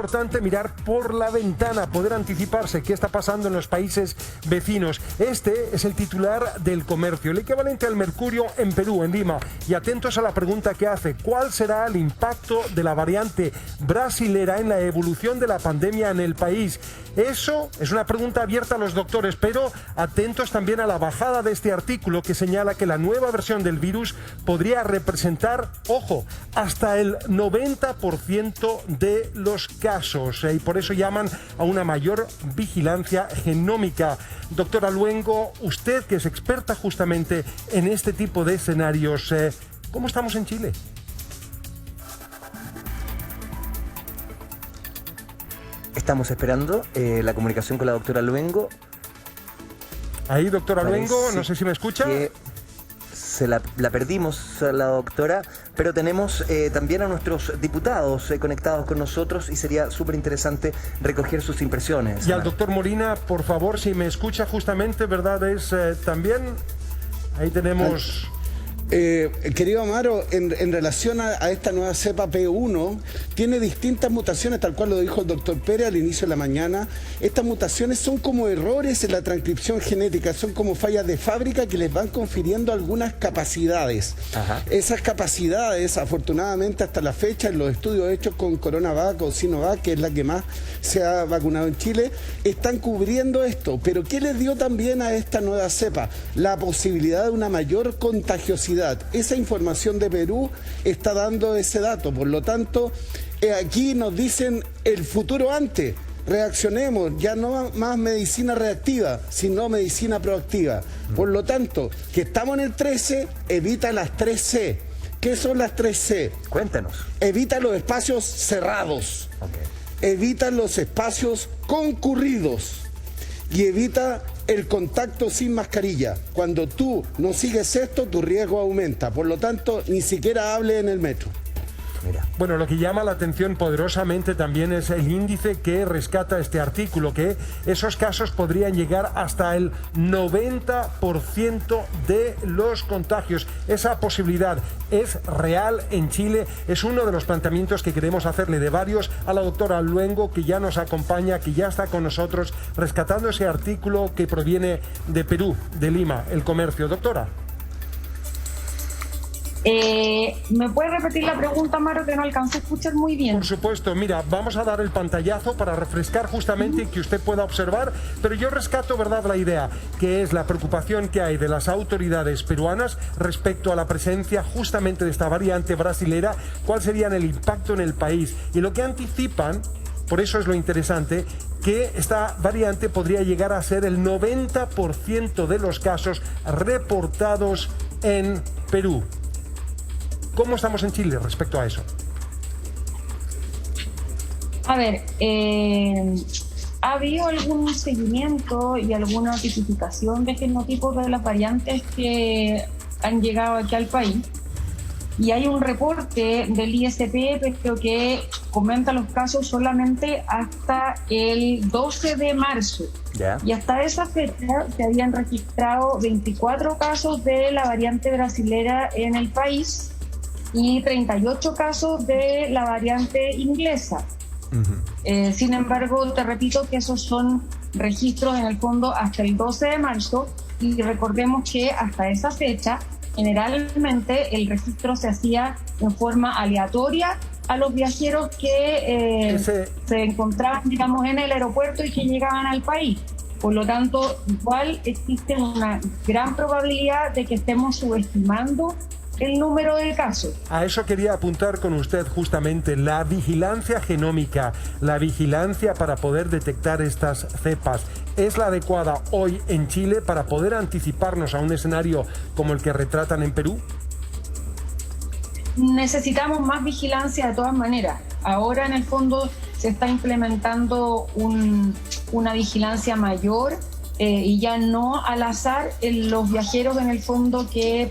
Importante mirar por la ventana, poder anticiparse qué está pasando en los países vecinos. Este es el titular del Comercio, el equivalente al Mercurio en Perú, en Lima. Y atentos a la pregunta que hace: ¿cuál será el impacto de la variante brasilera en la evolución de la pandemia en el país? Eso es una pregunta abierta a los doctores, pero atentos también a la bajada de este artículo que señala que la nueva versión del virus podría representar, ojo, hasta el 90% de los casos, y por eso llaman a una mayor vigilancia genómica. Doctora Luengo, usted que es experta justamente en este tipo de escenarios, ¿cómo estamos en Chile? Estamos esperando la comunicación con la doctora Luengo. Ahí, doctora Luengo, no sé si me escucha. La perdimos a la doctora, pero tenemos también a nuestros diputados conectados con nosotros y sería súper interesante recoger sus impresiones. Y al doctor Molina, por favor, si me escucha justamente, ¿verdad? Es también, ahí tenemos... Querido Amaro, en relación a esta nueva cepa P1, tiene distintas mutaciones, tal cual lo dijo el doctor Pérez al inicio de la mañana. Estas mutaciones son como errores en la transcripción genética, son como fallas de fábrica que les van confiriendo algunas capacidades. Ajá. Esas capacidades, afortunadamente hasta la fecha, en los estudios hechos con CoronaVac o Sinovac, que es la que más se ha vacunado en Chile, están cubriendo esto. Pero ¿qué les dio también a esta nueva cepa? La posibilidad de una mayor contagiosidad. Esa información de Perú está dando ese dato, por lo tanto, aquí nos dicen el futuro antes. Reaccionemos, ya no más medicina reactiva, sino medicina proactiva. Por lo tanto, que estamos en el 13, evita las 3C. ¿Qué son las 3C? Cuéntanos. Evita los espacios cerrados, evita los espacios concurridos y evita el contacto sin mascarilla. Cuando tú no sigues esto, tu riesgo aumenta. Por lo tanto, ni siquiera hable en el metro. Mira. Bueno, lo que llama la atención poderosamente también es el índice que rescata este artículo, que esos casos podrían llegar hasta el 90% de los contagios. Esa posibilidad es real en Chile, es uno de los planteamientos que queremos hacerle de varios a la doctora Luengo, que ya nos acompaña, que ya está con nosotros, rescatando ese artículo que proviene de Perú, de Lima, el Comercio. Doctora. ¿Me puede repetir la pregunta, Maro, que no alcancé a escuchar muy bien? Por supuesto, mira, vamos a dar el pantallazo para refrescar justamente y que usted pueda observar, pero yo rescato, ¿verdad?, la idea, que es la preocupación que hay de las autoridades peruanas respecto a la presencia justamente de esta variante brasilera, cuál sería el impacto en el país, y lo que anticipan, por eso es lo interesante, que esta variante podría llegar a ser el 90% de los casos reportados en Perú. ¿Cómo estamos en Chile respecto a eso? A ver, ¿ha habido algún seguimiento y alguna tipificación de genotipos de las variantes que han llegado aquí al país? Y hay un reporte del ISP, pero que comenta los casos solamente hasta el 12 de marzo. Yeah. Y hasta esa fecha se habían registrado 24 casos de la variante brasilera en el país y 38 casos de la variante inglesa. Sin embargo, te repito que esos son registros en el fondo hasta el 12 de marzo y recordemos que hasta esa fecha generalmente el registro se hacía en forma aleatoria a los viajeros que se encontraban, digamos, en el aeropuerto y que llegaban al país. Por lo tanto, igual existe una gran probabilidad de que estemos subestimando el número de casos. A eso quería apuntar con usted justamente, la vigilancia genómica, la vigilancia para poder detectar estas cepas. ¿Es la adecuada hoy en Chile para poder anticiparnos a un escenario como el que retratan en Perú? Necesitamos más vigilancia de todas maneras. Ahora en el fondo se está implementando una vigilancia mayor y ya no al azar los viajeros en el fondo que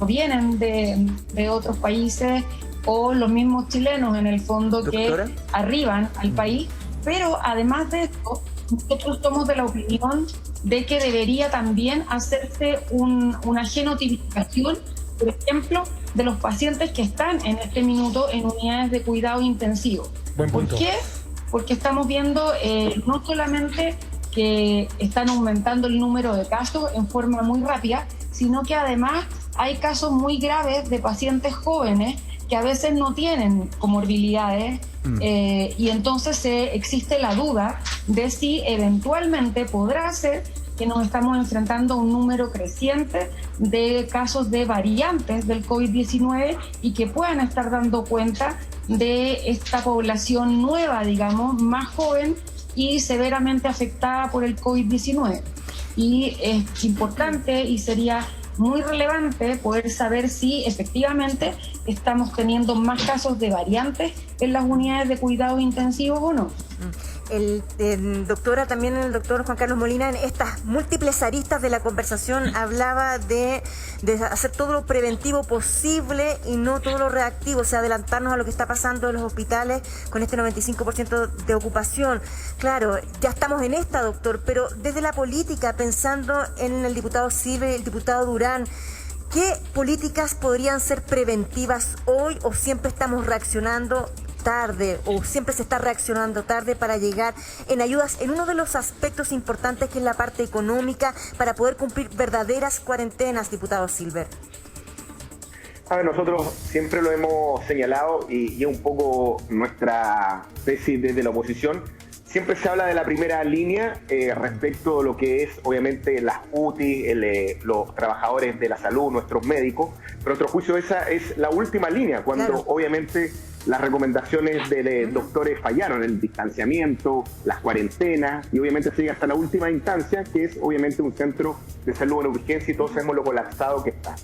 vienen de otros países o los mismos chilenos en el fondo. ¿Doctora? Que arriban al país, pero además de esto nosotros somos de la opinión de que debería también hacerse una genotipificación, por ejemplo, de los pacientes que están en este minuto en unidades de cuidado intensivo. Buen punto. ¿Por qué? porque estamos viendo no solamente que están aumentando el número de casos en forma muy rápida, sino que además hay casos muy graves de pacientes jóvenes que a veces no tienen comorbilidades y entonces existe la duda de si eventualmente podrá ser que nos estamos enfrentando a un número creciente de casos de variantes del COVID-19 y que puedan estar dando cuenta de esta población nueva, digamos, más joven y severamente afectada por el COVID-19. Y es importante y sería muy relevante poder saber si efectivamente estamos teniendo más casos de variantes en las unidades de cuidados intensivos o no. Doctora, también el doctor Juan Carlos Molina, en estas múltiples aristas de la conversación hablaba de hacer todo lo preventivo posible y no todo lo reactivo, o sea, adelantarnos a lo que está pasando en los hospitales con este 95% de ocupación. Claro, ya estamos en esta, doctor, pero desde la política, pensando en el diputado Silva y el diputado Durán, ¿qué políticas podrían ser preventivas hoy o siempre estamos reaccionando tarde o siempre se está reaccionando tarde para llegar en ayudas en uno de los aspectos importantes que es la parte económica para poder cumplir verdaderas cuarentenas, diputado Silver? A ver, nosotros siempre lo hemos señalado y es un poco nuestra tesis desde la oposición. Siempre se habla de la primera línea respecto a lo que es obviamente las UTI, los trabajadores de la salud, nuestros médicos, pero a nuestro juicio esa es la última línea, cuando claro, obviamente las recomendaciones de doctores fallaron, el distanciamiento, las cuarentenas, y obviamente se llega hasta la última instancia, que es obviamente un centro de salud en urgencia, y todos sabemos lo colapsado que está.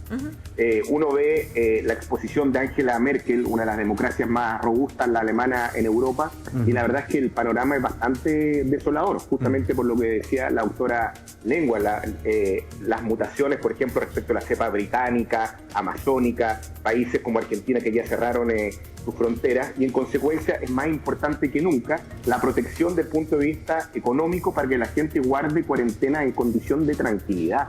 Uno ve la exposición de Angela Merkel, una de las democracias más robustas, la alemana en Europa, y la verdad es que el panorama es bastante desolador, justamente por lo que decía la autora Lengua, las mutaciones, por ejemplo, respecto a la cepa británica, amazónica, países como Argentina que ya cerraron sus fronteras, y en consecuencia es más importante que nunca la protección desde el punto de vista económico para que la gente guarde cuarentena en condición de tranquilidad.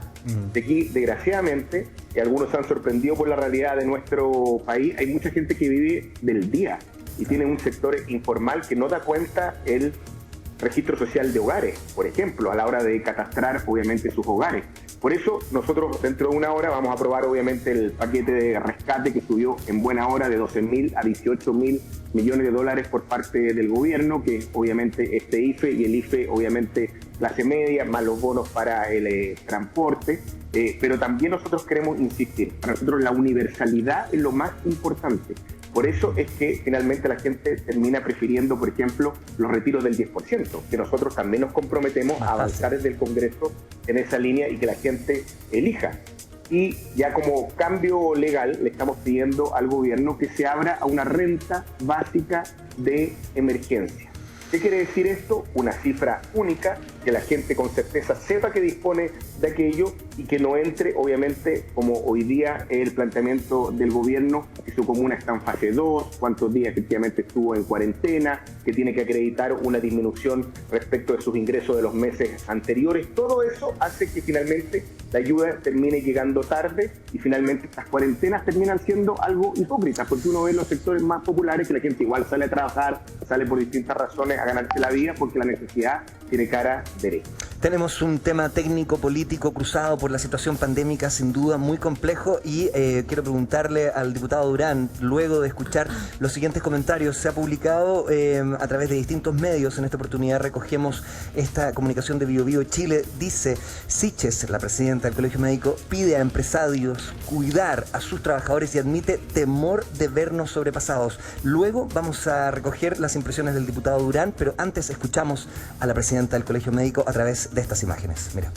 De aquí, desgraciadamente, y algunos se han sorprendido por la realidad de nuestro país, hay mucha gente que vive del día y tiene un sector informal que no da cuenta el registro social de hogares, por ejemplo, a la hora de catastrar obviamente sus hogares. Por eso nosotros dentro de una hora vamos a aprobar obviamente el paquete de rescate que subió en buena hora de 12.000 a 18.000 millones de dólares por parte del gobierno, que obviamente este IFE y el IFE obviamente clase media, más los bonos para el transporte, pero también nosotros queremos insistir, para nosotros la universalidad es lo más importante. Por eso es que finalmente la gente termina prefiriendo, por ejemplo, los retiros del 10%, que nosotros también nos comprometemos a avanzar desde el Congreso en esa línea y que la gente elija. Y ya como cambio legal le estamos pidiendo al gobierno que se abra a una renta básica de emergencia. ¿Qué quiere decir esto? Una cifra única, que la gente con certeza sepa que dispone de aquello y que no entre, obviamente, como hoy día el planteamiento del gobierno, que su comuna está en fase 2, cuántos días efectivamente estuvo en cuarentena, que tiene que acreditar una disminución respecto de sus ingresos de los meses anteriores. Todo eso hace que finalmente la ayuda termine llegando tarde y finalmente estas cuarentenas terminan siendo algo hipócritas, porque uno ve en los sectores más populares que la gente igual sale a trabajar, sale por distintas razones a ganarse la vida porque la necesidad tiene cara derecha. Tenemos un tema técnico-político cruzado por la situación pandémica, sin duda muy complejo, y quiero preguntarle al diputado Durán, luego de escuchar los siguientes comentarios. Se ha publicado a través de distintos medios, en esta oportunidad recogemos esta comunicación de BioBio Chile. Dice: Siches, la presidenta del Colegio Médico, pide a empresarios cuidar a sus trabajadores y admite temor de vernos sobrepasados. Luego vamos a recoger las impresiones del diputado Durán, pero antes escuchamos a la presidenta del Colegio Médico a través de estas imágenes. Mira.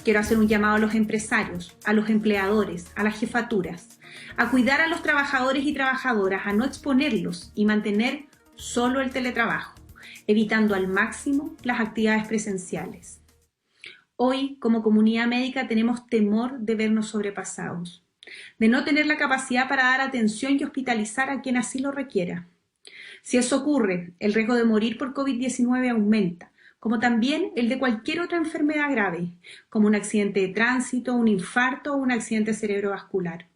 Quiero hacer un llamado a los empresarios, a los empleadores, a las jefaturas, a cuidar a los trabajadores y trabajadoras, a no exponerlos y mantener solo el teletrabajo, evitando al máximo las actividades presenciales. Hoy, como comunidad médica, tenemos temor de vernos sobrepasados, de no tener la capacidad para dar atención y hospitalizar a quien así lo requiera. Si eso ocurre, el riesgo de morir por COVID-19 aumenta, como también el de cualquier otra enfermedad grave, como un accidente de tránsito, un infarto o un accidente cerebrovascular.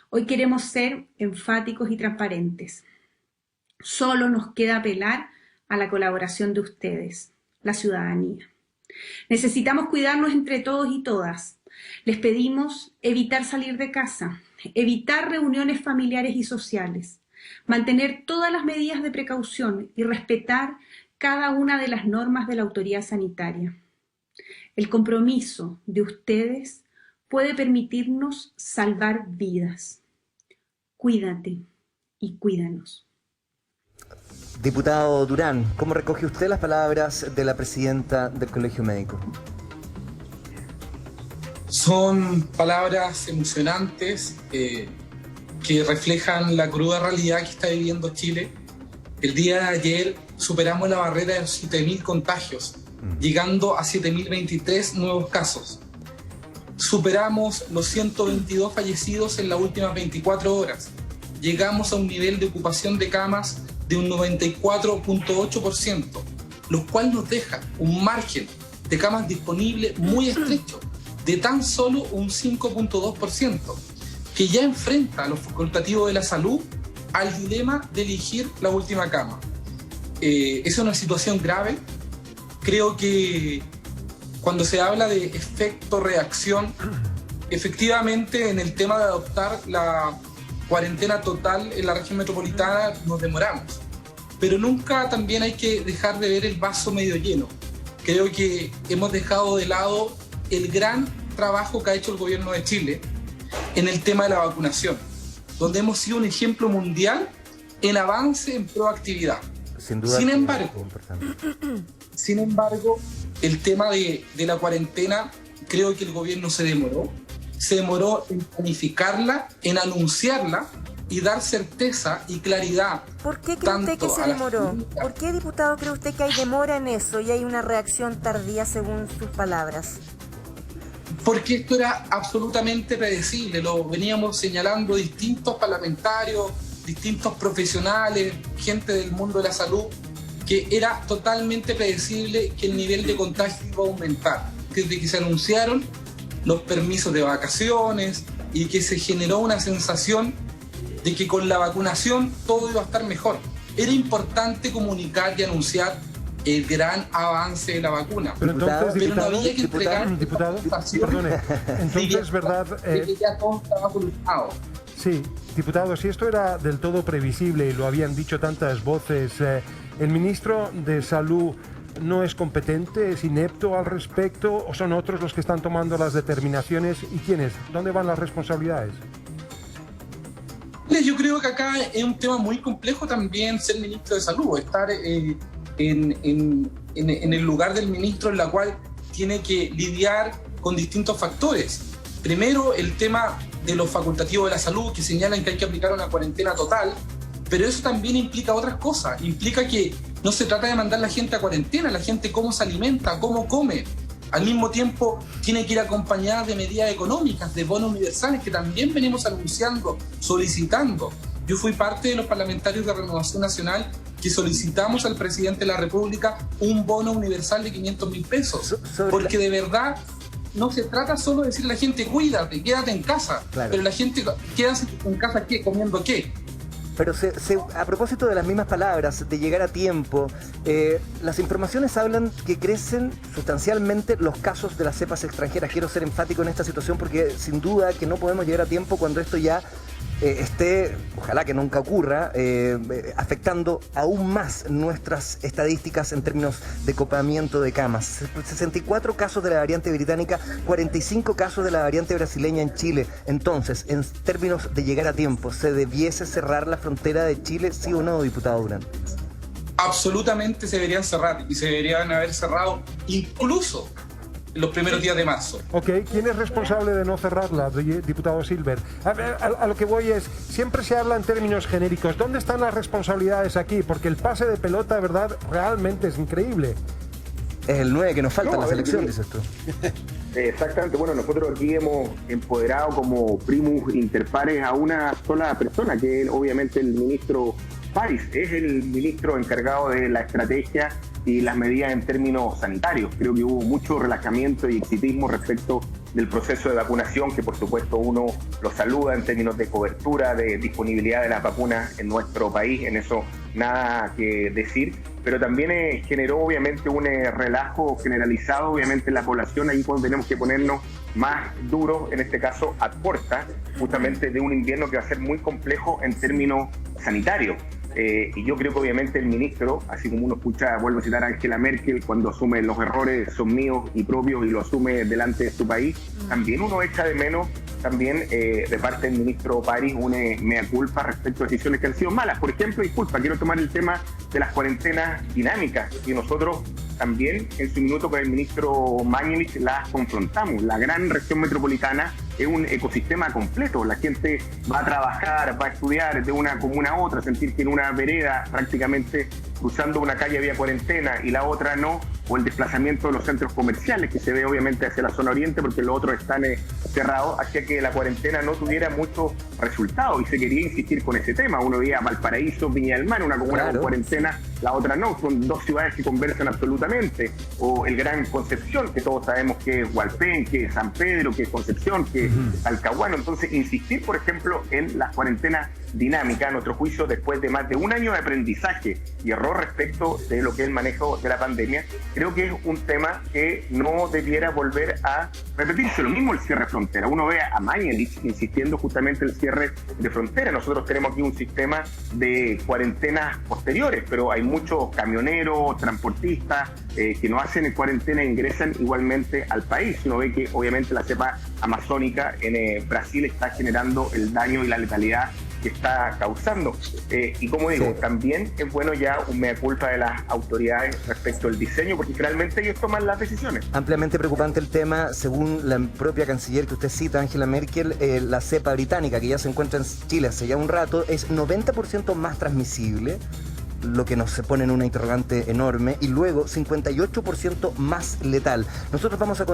Hoy queremos ser enfáticos y transparentes. Solo nos queda apelar a la colaboración de ustedes, la ciudadanía. Necesitamos cuidarnos entre todos y todas. Les pedimos evitar salir de casa, evitar reuniones familiares y sociales, mantener todas las medidas de precaución y respetar cada una de las normas de la autoridad sanitaria. El compromiso de ustedes puede permitirnos salvar vidas. Cuídate y cuídanos. Diputado Durán, ¿cómo recoge usted las palabras de la presidenta del Colegio Médico? Son palabras emocionantes que reflejan la cruda realidad que está viviendo Chile. El día de ayer superamos la barrera de los 7.000 contagios, llegando a 7.023 nuevos casos. Superamos los 122 fallecidos en las últimas 24 horas. Llegamos a un nivel de ocupación de camas de un 94.8%, lo cual nos deja un margen de camas disponibles muy estrecho, de tan solo un 5.2%, que ya enfrenta a los facultativos de la salud al dilema de elegir la última cama. Es una situación grave. Creo que cuando se habla de efecto-reacción, efectivamente en el tema de adoptar la cuarentena total en la región metropolitana nos demoramos, pero nunca también hay que dejar de ver el vaso medio lleno. Creo que hemos dejado de lado el gran trabajo que ha hecho el gobierno de Chile en el tema de la vacunación, donde hemos sido un ejemplo mundial en avance en proactividad. Sin duda. Sin embargo, el tema de la cuarentena, creo que el gobierno se demoró en planificarla, en anunciarla y dar certeza y claridad. ¿Por qué cree usted que se demoró? ¿Por qué, diputado, cree usted que hay demora en eso y hay una reacción tardía según sus palabras? Porque esto era absolutamente predecible, lo veníamos señalando distintos parlamentarios, distintos profesionales, gente del mundo de la salud, que era totalmente predecible que el nivel de contagio iba a aumentar. Desde que se anunciaron los permisos de vacaciones y que se generó una sensación de que con la vacunación todo iba a estar mejor. Era importante comunicar y anunciar el gran avance de la vacuna. Pero entonces, no había que entregar diputado, perdone, entonces, ¿verdad? Que ya todo estaba solucionado. Sí, diputado, si esto era del todo previsible y lo habían dicho tantas voces, ¿el ministro de Salud no es competente, es inepto al respecto, o son otros los que están tomando las determinaciones? ¿Y quiénes? ¿Dónde van las responsabilidades? Yo creo que acá es un tema muy complejo también ser ministro de Salud, estar en el lugar del ministro en la cual tiene que lidiar con distintos factores. Primero, el tema de los facultativos de la salud que señalan que hay que aplicar una cuarentena total, pero eso también implica otras cosas. Implica que no se trata de mandar a la gente a cuarentena, la gente cómo se alimenta, cómo come. Al mismo tiempo, tiene que ir acompañada de medidas económicas, de bonos universales que también venimos anunciando, solicitando. Yo fui parte de los parlamentarios de Renovación Nacional que solicitamos al presidente de la República un bono universal de 500.000 pesos. Porque de verdad no se trata solo de decirle a la gente cuídate, quédate en casa. Claro. Pero la gente quédate en casa ¿qué? ¿Comiendo qué? Pero a propósito de las mismas palabras, de llegar a tiempo, las informaciones hablan que crecen sustancialmente los casos de las cepas extranjeras. Quiero ser enfático en esta situación porque sin duda que no podemos llegar a tiempo cuando esto ya esté, ojalá que nunca ocurra, afectando aún más nuestras estadísticas en términos de copamiento de camas. 64 casos de la variante británica, 45 casos de la variante brasileña en Chile. Entonces, en términos de llegar a tiempo, ¿se debiese cerrar la frontera de Chile, sí o no, diputado Durán? Absolutamente se deberían cerrar y se deberían haber cerrado incluso los primeros días de marzo. Ok, ¿quién es responsable de no cerrarla, diputado Silver? A lo que voy es, siempre se habla en términos genéricos. ¿Dónde están las responsabilidades aquí? Porque el pase de pelota, ¿verdad? Realmente es increíble. Es el 9 que nos falta en la selección, dices tú. Exactamente. Bueno, nosotros aquí hemos empoderado como primus inter pares a una sola persona, que es obviamente el ministro París. Es el ministro encargado de la estrategia y las medidas en términos sanitarios. Creo que hubo mucho relajamiento y exitismo respecto del proceso de vacunación, que por supuesto uno lo saluda en términos de cobertura, de disponibilidad de las vacunas en nuestro país, en eso nada que decir. pero también generó obviamente un relajo generalizado obviamente en la población, ahí cuando tenemos que ponernos más duros, en este caso a puerta justamente de un invierno que va a ser muy complejo en términos sanitarios. Y yo creo que obviamente el ministro, así como uno escucha, vuelvo a citar a Angela Merkel, cuando asume los errores son míos y propios y lo asume delante de su país, también uno echa de menos también de parte del ministro París una mea culpa respecto a decisiones que han sido malas. Por ejemplo, disculpa, quiero tomar el tema de las cuarentenas dinámicas, y nosotros también en su minuto con el ministro Mañalich las confrontamos. La gran región metropolitana es un ecosistema completo, la gente va a trabajar, va a estudiar de una comuna a otra, sentir que en una vereda prácticamente cruzando una calle había cuarentena y la otra no, o el desplazamiento de los centros comerciales que se ve obviamente hacia la zona oriente porque los otros están cerrados, hacía que la cuarentena no tuviera muchos resultados y se quería insistir con ese tema. Uno veía Valparaíso, Viña del Mar, una comuna con cuarentena, la otra no, son dos ciudades que conversan absolutamente, o el Gran Concepción, que todos sabemos que es Hualpén, que es San Pedro, que es Concepción, que es Talcahuano. Entonces, insistir, por ejemplo, en las cuarentenas dinámicas, a nuestro juicio, después de más de un año de aprendizaje y error respecto de lo que es el manejo de la pandemia, creo que es un tema que no debiera volver a repetirse. Lo mismo el cierre de frontera. Uno ve a Mañalich insistiendo justamente en el cierre de frontera. Nosotros tenemos aquí un sistema de cuarentenas posteriores, pero hay muchos camioneros, transportistas que no hacen cuarentena e ingresan igualmente al país. Uno ve que obviamente la cepa amazónica en Brasil está generando el daño y la letalidad que está causando. Y como digo, también es bueno ya un mea culpa de las autoridades respecto al diseño, porque realmente ellos toman las decisiones. Ampliamente preocupante el tema, según la propia canciller que usted cita, Angela Merkel, la cepa británica que ya se encuentra en Chile hace ya un rato, es 90% más transmisible, lo que nos pone en una interrogante enorme, y luego 58% más letal. Nosotros vamos a